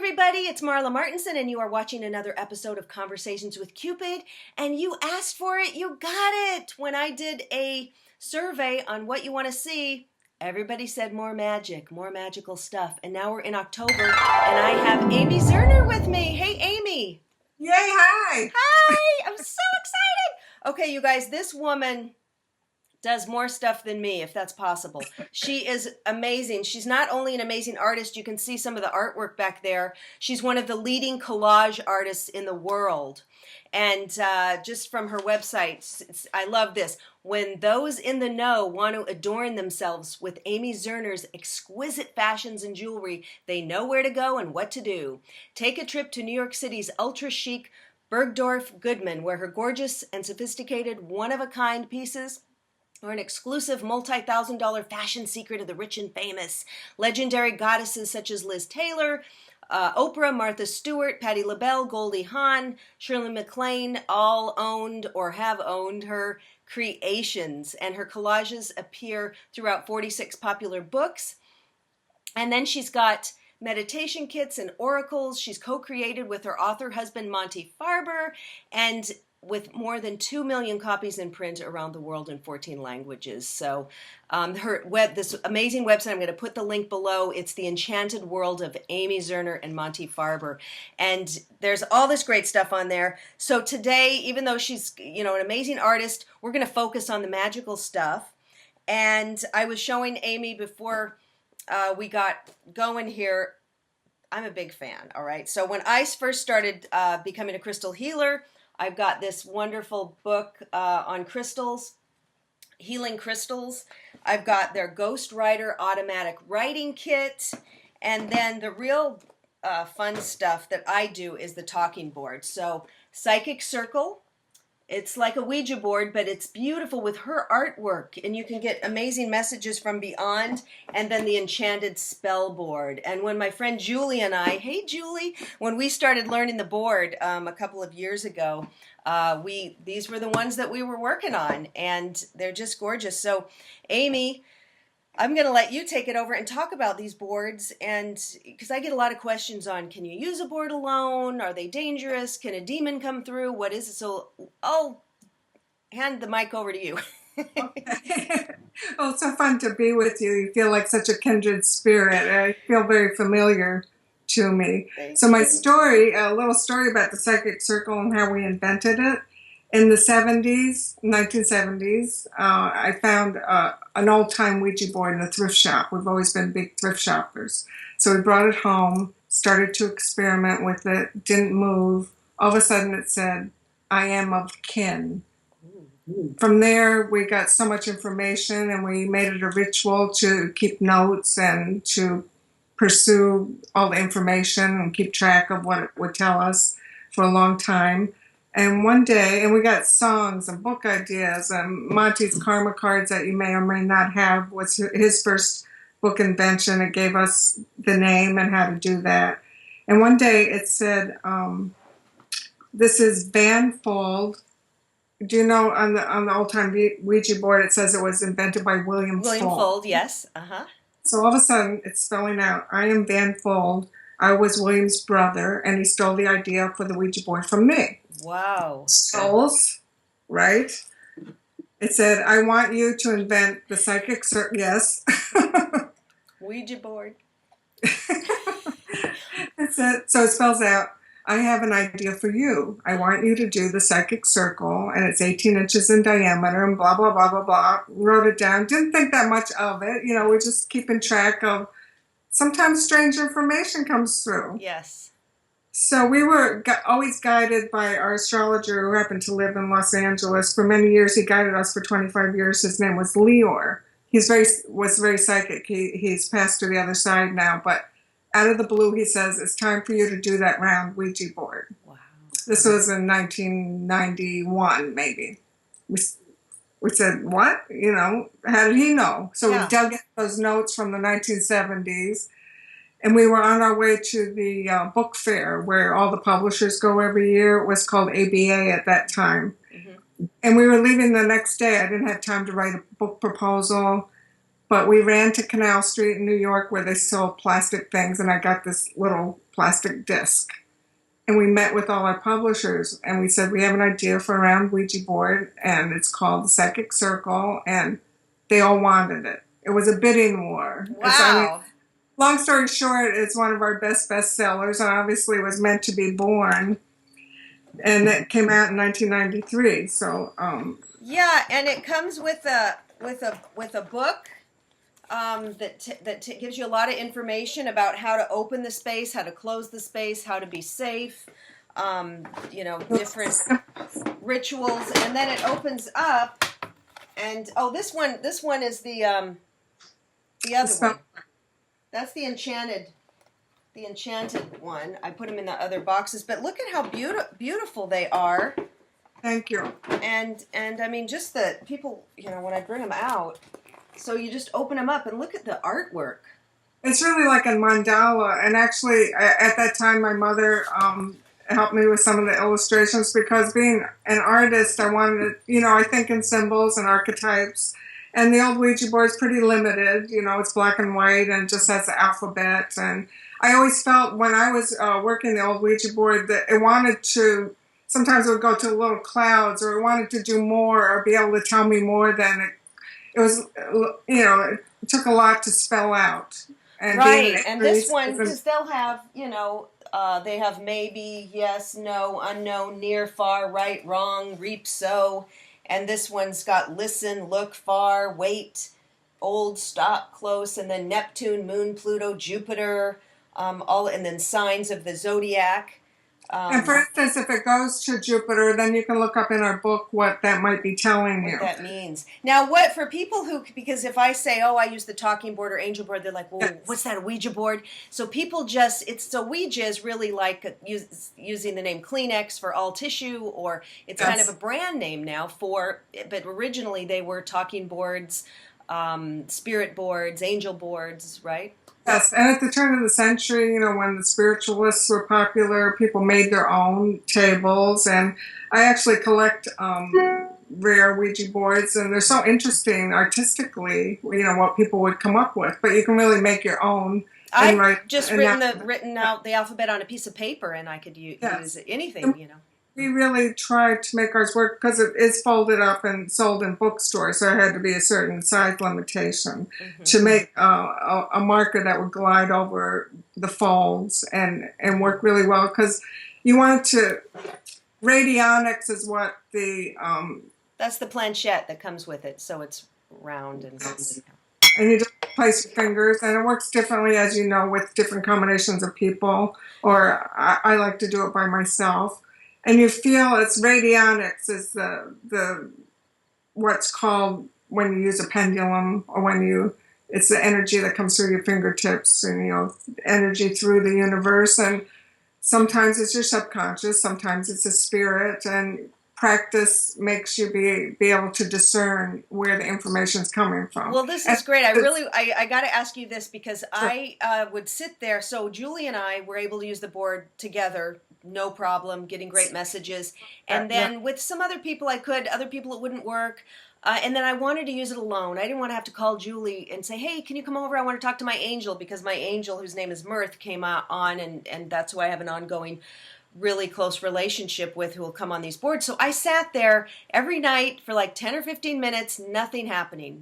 everybody, it's Marla Martinson, and you are watching another episode of Conversations with Cupid, and you asked for it, you got it! When I did a survey on what you want to see, everybody said more magic, more magical stuff, and now we're in October, and I have Amy Zerner with me. Hey, Amy! Yay, hi! Hi! I'm so excited! Okay, you guys, this woman does more stuff than me, if that's possible. She is amazing. She's not only an amazing artist, you can see some of the artwork back there. She's one of the leading collage artists in the world. And just from her website, I love this. When those in the know want to adorn themselves with Amy Zerner's exquisite fashions and jewelry, they know where to go and what to do. Take a trip to New York City's ultra-chic Bergdorf Goodman, where her gorgeous and sophisticated, one-of-a-kind pieces or an exclusive multi-thousand-dollar fashion secret of the rich and famous. Legendary goddesses such as Liz Taylor, Oprah, Martha Stewart, Patti LaBelle, Goldie Hawn, Shirley MacLaine all owned or have owned her creations. And her collages appear throughout 46 popular books. And then she's got meditation kits and oracles. She's co-created with her author husband, Monty Farber, and with more than 2 million copies in print around the world in 14 languages. So this amazing website, I'm going to put the link below. It's the Enchanted World of Amy Zerner and Monty Farber. And there's all this great stuff on there. So today, even though she's an amazing artist, we're going to focus on the magical stuff. And I was showing Amy before we got going here, I'm a big fan, all right? So when I first started becoming a crystal healer, I've got this wonderful book on crystals, healing crystals. I've got their Ghostwriter automatic writing kit. And then the real fun stuff that I do is the talking board. So Psychic Circle, it's like a Ouija board, but it's beautiful with her artwork. And you can get amazing messages from beyond. And then the Enchanted Spell board. And when my friend Julie and I, hey Julie, when we started learning the board a couple of years ago, these were the ones that we were working on. And they're just gorgeous. So Amy, I'm going to let you take it over and talk about these boards, and because I get a lot of questions on, can you use a board alone? Are they dangerous? Can a demon come through? What is it? So I'll hand the mic over to you. Okay. Well, it's so fun to be with you. You feel like such a kindred spirit. I feel very familiar to me. So my story, a little story about the Psychic Circle and how we invented it. In the 1970s, I found an old-time Ouija board in a thrift shop. We've always been big thrift shoppers. So we brought it home, started to experiment with it, didn't move. All of a sudden it said, I am of kin. From there, we got so much information, and we made it a ritual to keep notes and to pursue all the information and keep track of what it would tell us for a long time. And one day, and we got songs and book ideas, and Monty's Karma cards that you may or may not have was his first book invention. It gave us the name and how to do that. And one day it said, this is Van Fold. Do you know on the old-time Ouija board, it says it was invented by William Fold, yes. Uh-huh. So all of a sudden, it's spelling out, I am Van Fold. I was William's brother, and he stole the idea for the Ouija board from me. Wow. Souls, right? It said, I want you to invent the Psychic Circle. Yes. Ouija board. It said, so it spells out, I have an idea for you. I want you to do the Psychic Circle, and it's 18 inches in diameter, and blah, blah, blah, blah, blah. Wrote it down. Didn't think that much of it. We're just keeping track of, sometimes strange information comes through. Yes. So we were always guided by our astrologer who happened to live in Los Angeles. For many years, he guided us for 25 years. His name was Leor. Was very psychic. He's passed to the other side now. But out of the blue, he says, it's time for you to do that round Ouija board. Wow. This was in 1991, maybe. We said, what? How did he know? So we dug in those notes from the 1970s. And we were on our way to the book fair where all the publishers go every year. It was called ABA at that time. Mm-hmm. And we were leaving the next day. I didn't have time to write a book proposal. But we ran to Canal Street in New York where they sold plastic things, and I got this little plastic disc. And we met with all our publishers, and we said, we have an idea for a round Ouija board, and it's called the Psychic Circle, and they all wanted it. It was a bidding war. I mean, Wow. long story short, it's one of our best bestsellers, and obviously was meant to be born. And it came out in 1993. So, Yeah, and it comes with a book that gives you a lot of information about how to open the space, how to close the space, how to be safe. Different rituals, and then it opens up. And this one is the other one. That's the Enchanted one. I put them in the other boxes, but look at how beautiful they are. thank you. And I mean, just the people, when I bring them out, so you just open them up and look at the artwork. It's really like a mandala. And actually, at that time, my mother helped me with some of the illustrations because being an artist, I wanted, I think in symbols and archetypes. And the old Ouija board is pretty limited. It's black and white and just has the alphabet. And I always felt when I was working the old Ouija board that it wanted to, sometimes it would go to little clouds, or it wanted to do more or be able to tell me more than it was, it took a lot to spell out. And right, and this one, because they'll have, they have maybe, yes, no, unknown, near, far, right, wrong, reap, sow. And this one's got listen, look, far, wait, old, stop, close, and then Neptune, Moon, Pluto, Jupiter, and then signs of the zodiac. And for instance, if it goes to Jupiter, then you can look up in our book what that might be telling you. What that means. Now, for people because if I say, I use the talking board or angel board, they're like, well, yes. What's that, a Ouija board? So people so Ouija is really like using the name Kleenex for all tissue, or it's yes. kind of a brand name now but originally they were talking boards, spirit boards, angel boards, right? Yes, and at the turn of the century, when the spiritualists were popular, people made their own tables, and I actually collect rare Ouija boards, and they're so interesting artistically, what people would come up with, but you can really make your own. I've just written out the alphabet on a piece of paper, and I could use anything, We really tried to make ours work because it is folded up and sold in bookstores, so it had to be a certain size limitation to make a marker that would glide over the folds and work really well. Because you want radionics is what that's the planchette that comes with it, so it's round and. Yes. And you just place your fingers, and it works differently, as you know, with different combinations of people. Or I like to do it by myself. And you feel it's radionics is the what's called when you use a pendulum, or it's the energy that comes through your fingertips, and energy through the universe. And sometimes it's your subconscious, sometimes it's a spirit, and practice makes you be able to discern where the information is coming from. Well, this is great. I got to ask you this because sure. I would sit there. So Julie and I were able to use the board together. No problem, getting great messages. And then with some other people other people it wouldn't work. And then I wanted to use it alone. I didn't want to have to call Julie and say, hey, can you come over? I want to talk to my angel, because my angel, whose name is Mirth, came on, and that's who I have an ongoing really close relationship with, who will come on these boards. So I sat there every night for like 10 or 15 minutes, nothing happening.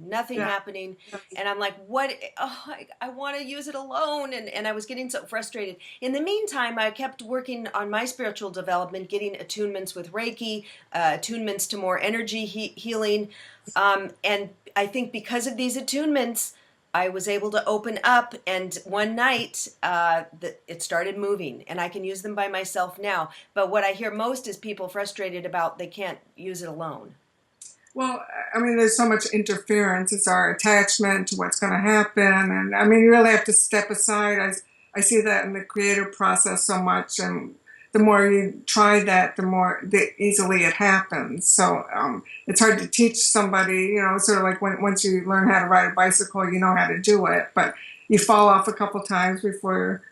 And I'm like, what? I want to use it alone. And I was getting so frustrated. In the meantime, I kept working on my spiritual development, getting attunements with Reiki, attunements to more energy healing. And I think because of these attunements, I was able to open up, and one night it started moving, and I can use them by myself now. But what I hear most is people frustrated about they can't use it alone. Well, I mean, there's so much interference. It's our attachment to what's going to happen. And I mean, you really have to step aside. I see that in the creative process so much. And the more you try that, the easily it happens. So it's hard to teach somebody, sort of like once you learn how to ride a bicycle, you know how to do it. But you fall off a couple times before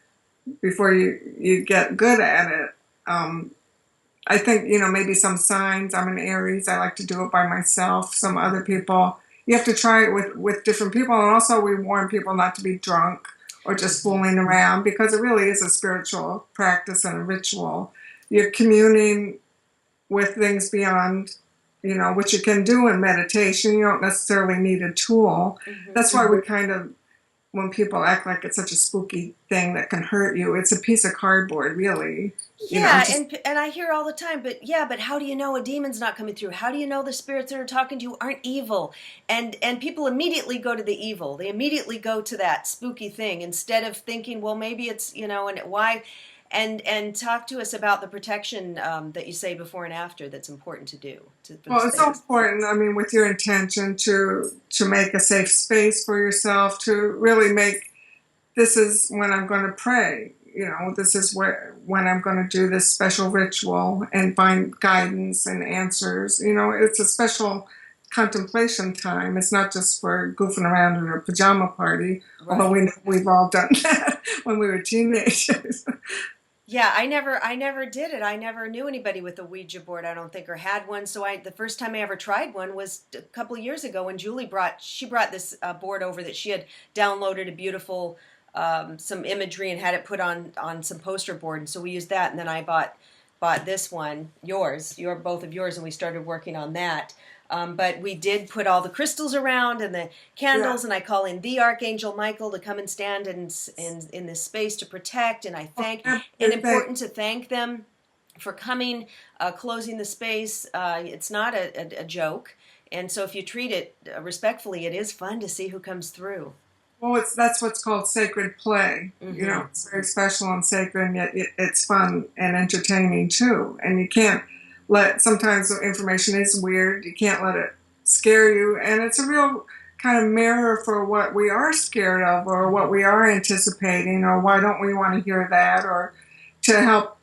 you get good at it. I think, maybe some signs. I'm an Aries. I like to do it by myself. Some other people, you have to try it with different people. And also we warn people not to be drunk or just fooling around, because it really is a spiritual practice and a ritual. You're communing with things beyond, what you can do in meditation. You don't necessarily need a tool. That's why we kind of, when people act like it's such a spooky thing that can hurt you, it's a piece of cardboard, really. Yeah, and I hear all the time, but how do you know a demon's not coming through? How do you know the spirits that are talking to you aren't evil? And people immediately go to the evil. They immediately go to that spooky thing instead of thinking, well, maybe it's, and why. And talk to us about the protection that you say before and after that's important to do. Well, it's so important. I mean, with your intention to make a safe space for yourself, to really make, this is when I'm going to pray. This is when I'm going to do this special ritual and find guidance and answers. It's a special contemplation time. It's not just for goofing around at a pajama party, right. Although we've all done that when we were teenagers. Yeah, I never did it. I never knew anybody with a Ouija board, I don't think, or had one. So the first time I ever tried one was a couple of years ago when Julie brought this board over that she had downloaded a beautiful some imagery and had it put on some poster board. And so we used that, and then I bought this one, both of yours, and we started working on that. But we did put all the crystals around and the candles, and I call in the Archangel Michael to come and stand in this space to protect. And I it's important to thank them for coming, closing the space. It's not a joke. And so if you treat it respectfully, it is fun to see who comes through. Well, that's what's called sacred play. It's very special and sacred, and yet it's fun and entertaining too. And you can't sometimes the information is weird. You can't let it scare you. And it's a real kind of mirror for what we are scared of, or what we are anticipating, or why don't we want to hear that, or to help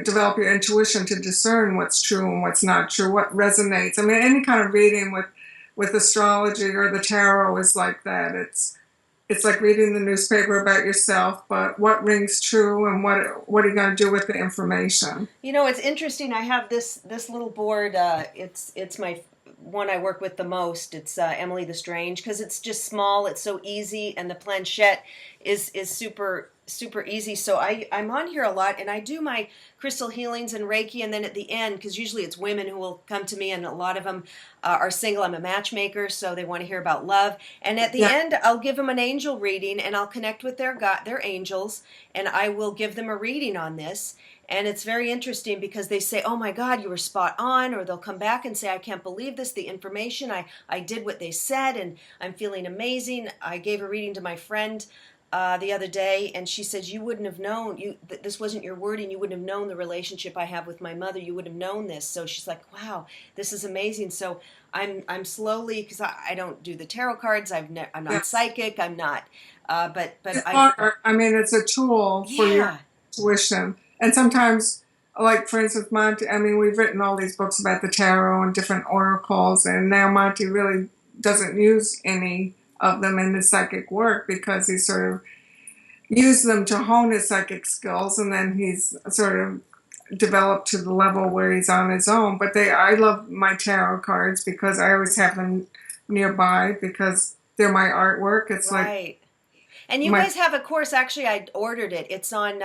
develop your intuition to discern what's true and what's not true, what resonates. I mean, any kind of reading with astrology or the tarot is like that. It's like reading the newspaper about yourself, but what rings true, and what are you going to do with the information? It's interesting. I have this little board. It's my one I work with the most. It's Emily the Strange, because it's just small. It's so easy, and the planchette is super easy. So I'm on here a lot, and I do my crystal healings and Reiki, and then at the end, because usually it's women who will come to me, and a lot of them are single. I'm a matchmaker, so they want to hear about love. And at the end, I'll give them an angel reading, and I'll connect with their angels, and I will give them a reading on this. And it's very interesting because they say, oh my God, you were spot on, or they'll come back and say, I can't believe this, the information, I did what they said, and I'm feeling amazing. I gave a reading to my friend the other day, and she says, you wouldn't have known, this wasn't your wording, you wouldn't have known the relationship I have with my mother, you would have known this. So she's like, wow, this is amazing. So I'm slowly, because I don't do the tarot cards, I'm not psychic, I'm not, but I mean, it's a tool for your intuition. And sometimes, like for instance, Monty, I mean, we've written all these books about the tarot and different oracles, and now Monty really doesn't use any of them in his psychic work, because he sort of used them to hone his psychic skills, and then he's sort of developed to the level where he's on his own. But I love my tarot cards because I always have them nearby, because they're my artwork. It's right. And you guys have a course. Actually, I ordered it. It's on,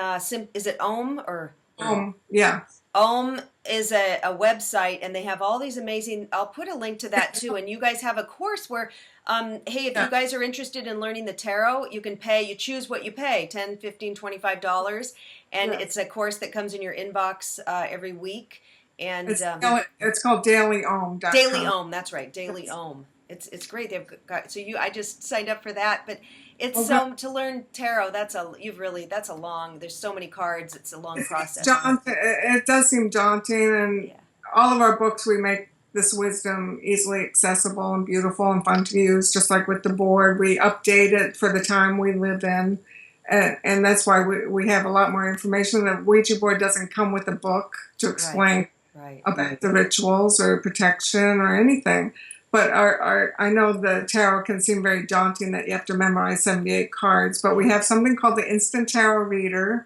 is it Om or? Om, yeah. Om is a website, and they have all these amazing, I'll put a link to that too. And you guys have a course where, hey, if you guys are interested in learning the tarot, you can pay, you choose what you pay, $10, $15, $25. And it's a course that comes in your inbox every week. And it's called DailyOm.com. Daily Om, that's right, Daily Om. It's great. They've got, I just signed up for that, but it's to learn tarot. That's a long. There's so many cards. It's a long process. It does seem daunting, and all of our books we make this wisdom easily accessible and beautiful and fun to use. Just like with the board, we update it for the time we live in, and that's why we have a lot more information. The Ouija board doesn't come with a book to explain about the rituals or protection or anything. But I know the tarot can seem very daunting, that you have to memorize 78 cards, but we have something called the Instant Tarot Reader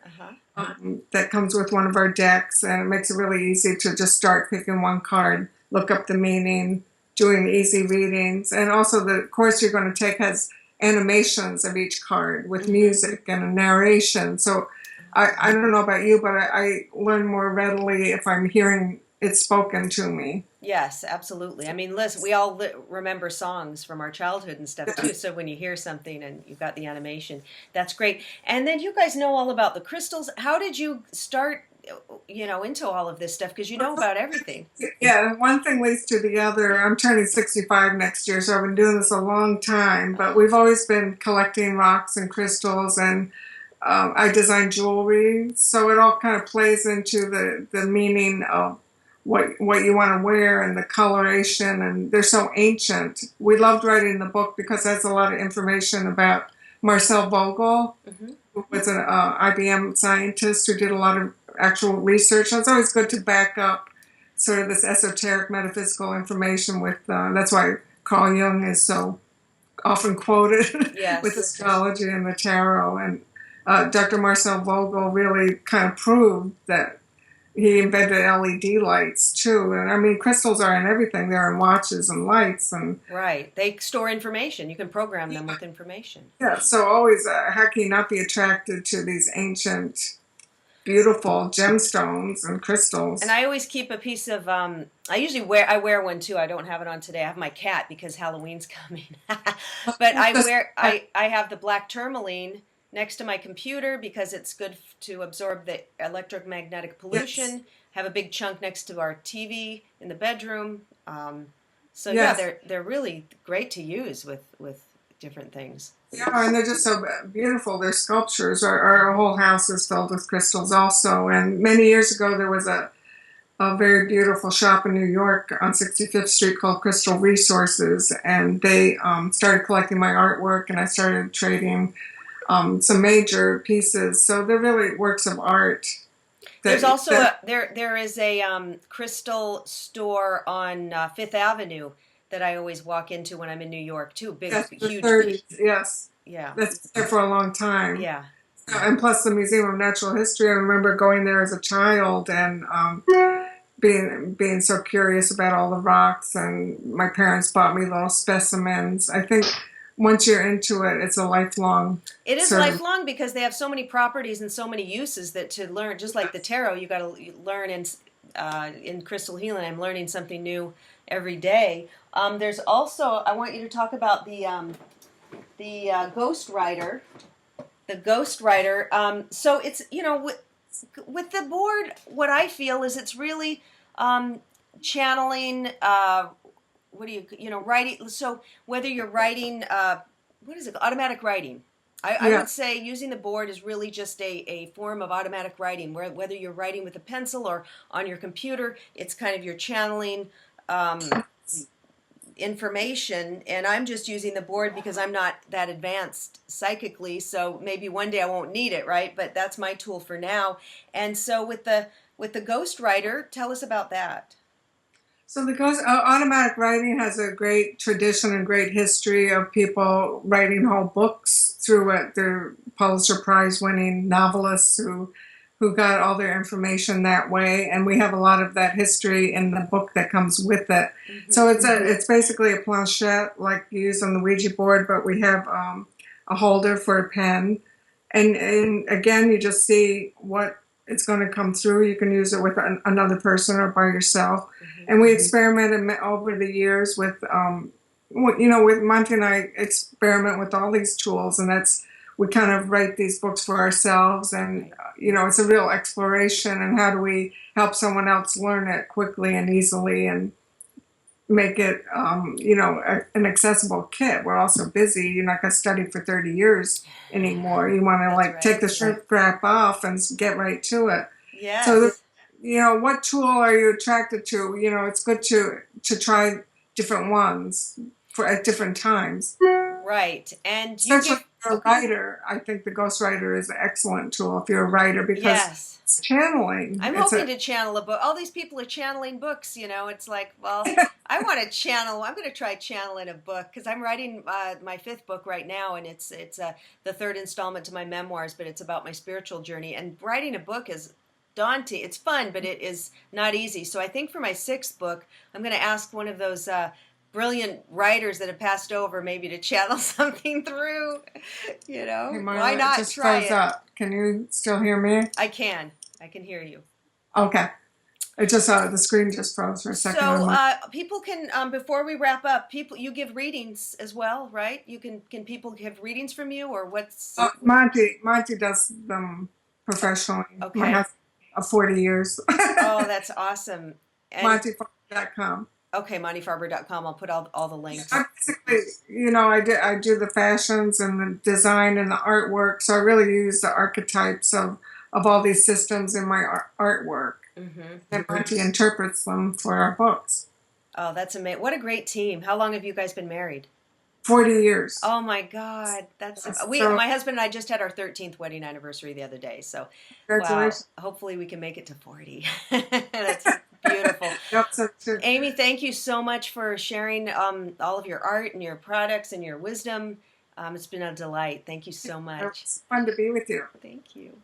that comes with one of our decks, and it makes it really easy to just start picking one card, look up the meaning, doing easy readings. And also the course you're going to take has animations of each card with Mm-hmm. music and a narration. So I don't know about you, but I learn more readily if I'm hearing it spoken to me. Yes, absolutely. I mean, listen, we all remember songs from our childhood and stuff too. Yes. So when you hear something and you've got the animation, that's great. And then you guys know all about the crystals. How did you start, into all of this stuff? Because you know about everything. Yeah, one thing leads to the other. I'm turning 65 next year, so I've been doing this a long time, but we've always been collecting rocks and crystals, and I design jewelry, so it all kind of plays into the meaning of what you want to wear and the coloration, and they're so ancient. We loved writing the book because it has a lot of information about Marcel Vogel, Hmm. who was an IBM scientist who did a lot of actual research. And it's always good to back up sort of this esoteric metaphysical information with, that's why Carl Jung is so often quoted with Yes. astrology and the tarot. And Dr. Marcel Vogel really kind of proved that he invented LED lights too. And I mean, crystals are in everything. They're in watches and lights. And Right. They store information. You can program them with information. yeah, so always, how can you not be attracted to these ancient, beautiful gemstones and And crystals? I always keep a piece of I wear one too. I don't have it on today. I have my cat because Halloween's coming. But I have the black tourmaline next to my computer because it's good to absorb the electromagnetic Yes, pollution. Have a big chunk next to our TV in the bedroom. So yeah, yes. they're really great to use with different things. Yeah, and they're just so beautiful. They're sculptures. Our whole house is filled with crystals also. And many years ago, there was a very beautiful shop in New York on 65th Street called Crystal Resources. And they started collecting my artwork, and I started trading some major pieces. So they're really works of art There's that, also that there is a crystal store on Fifth Avenue that I always walk into when I'm in New York too. Big, yes, the huge, 30s, yes. yeah, That's been there for a long time. yeah. And plus the Museum of Natural History, I remember going there as a child and being so curious about all the rocks, and my parents bought me little specimens. I think once you're into it, it's a lifelong It is sort of, lifelong because they have so many properties and so many uses that to learn, just like the tarot, you got to learn in crystal healing. I'm learning something new every day. There's also I want you to talk about the Ghostwriter. The Ghostwriter. So it's with the board, what I feel is it's really channeling. What do writing? So whether you're writing, what is it? Automatic writing. I yeah. would say using the board is really just a form of automatic writing. Whether you're writing with a pencil or on your computer, it's kind of your channeling. Information, and I'm just using the board because I'm not that advanced psychically, so maybe one day I won't need it, right? But that's my tool for now. And so with the ghostwriter, tell us about that. So the ghost automatic writing has a great tradition and great history of people writing whole books through it. They're Pulitzer Prize winning novelists who got all their information that way, and we have a lot of that history in the book that comes with it. So Hmm. it's basically a planchette like you use on the Ouija board, but we have a holder for a pen, and again you just see what it's going to come through. You can use it with another person or by yourself, Hmm. and we experimented over the years with. With Monty and I experiment with all these tools, and that's we kind of write these books for ourselves, and Right. it's a real exploration. And how do we help someone else learn it quickly and easily, and make it, an accessible kit? We're also busy. You're not going to study for 30 years anymore. You want to That's like take right. the shrink wrap off and get right to it. So, Yes. what tool are you attracted to? It's good to try different ones for at different times. Right. And you Especially give. if you're a Okay. writer, I think the ghostwriter is an excellent tool if you're a writer because Yes. it's channeling. I'm It's hoping a to channel a book. All these people are channeling books, It's like, well, I want to channel. I'm going to try channeling a book because I'm writing my fifth book right now, and it's the third installment to my memoirs, but it's about my spiritual journey. And writing a book is daunting. It's fun, but it is not easy. So I think for my sixth book, I'm going to ask one of those brilliant writers that have passed over, maybe to channel something through. Hey, Why Marla, it not just try froze it? up. Can you still hear me? I can. I can hear you. Okay. It just the screen just froze for a second on So my. people can before we wrap up, people you give readings as well, right? You can people give readings from you or what's Monty does them professionally. My okay? husband of 40 years. Oh, that's awesome. And MontyFarm.com. okay, montyfarber.com. I'll put all the links. I basically, I do the fashions and the design and the artwork. So I really use the archetypes of all these systems in my artwork. Mm-hmm. And Monty interprets them for our books. Oh, that's amazing. What a great team. How long have you guys been married? 40 years. Oh my God, that's So my husband and I just had our 13th wedding anniversary the other day. So, wow. congratulations. Hopefully we can make it to 40. That's beautiful. Yep, so too. Amy, thank you so much for sharing all of your art and your products and your wisdom. It's been a delight. Thank you so much. It's fun to be with you. Thank you.